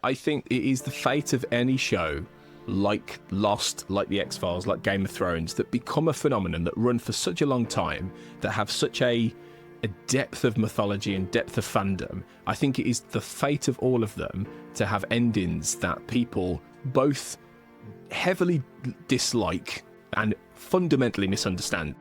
I think it is the fate of any show, like Lost, like The X-Files, like Game of Thrones, that become a phenomenon, that run for such a long time, that have such a depth of mythology and depth of fandom. I think it is the fate of all of them to have endings that people both heavily dislike and fundamentally misunderstand.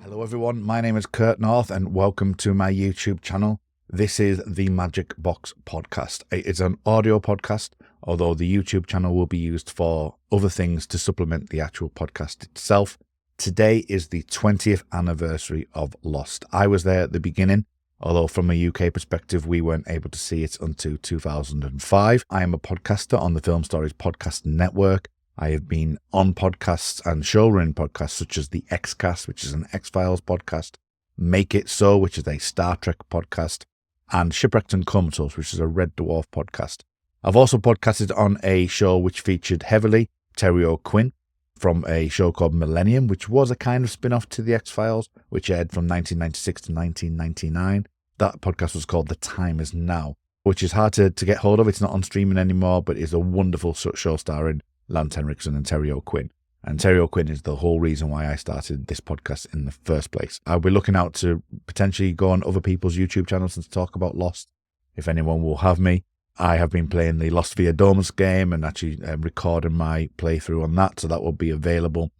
Hello everyone, my name is Kurt North and welcome to my YouTube channel. This is the Magic Box Podcast. It's an audio podcast, although the YouTube channel will be used for other things to supplement the actual podcast itself. Today is the 20th anniversary of Lost. I was there at the beginning, although from a UK perspective, we weren't able to see it until 2005. I am a podcaster on the Film Stories Podcast Network. I have been on podcasts and showrunning podcasts such as the X-Cast, which is an X-Files podcast, Make It So, which is a Star Trek podcast, and Shipwrecked and Comatose, which is a Red Dwarf podcast. I've also podcasted on a show which featured heavily Terry O'Quinn from a show called Millennium, which was a kind of spin-off to the X-Files, which aired from 1996 to 1999. That podcast was called The Time Is Now, which is hard to get hold of. It's not on streaming anymore, but it's a wonderful show starring Lance Henriksen and Terry O'Quinn. And Terry O'Quinn is the whole reason why I started this podcast in the first place. I'll be looking out to potentially go on other people's YouTube channels and talk about Lost, if anyone will have me. I have been playing the Lost Via Domus game and actually recording my playthrough on that, so that will be available.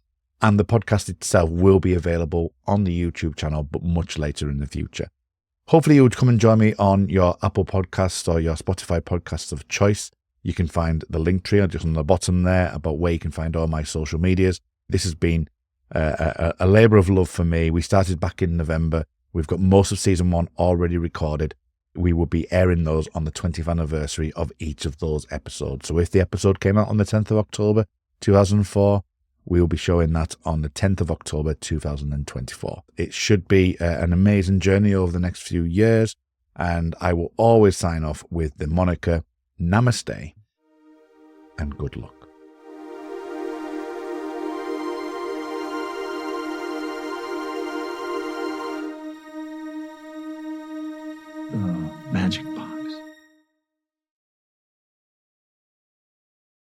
And the podcast itself will be available on the YouTube channel, but much later in the future. Hopefully you would come and join me on your Apple Podcasts or your Spotify podcasts of choice. You can find the link tree just on the bottom there about where you can find all my social medias. This has been a labour of love for me. We started back in November. We've got most of season 1 already recorded. We will be airing those on the 20th anniversary of each of those episodes. So if the episode came out on the 10th of October 2004, we will be showing that on the 10th of October 2024. It should be an amazing journey over the next few years, and I will always sign off with the moniker Namaste and good luck.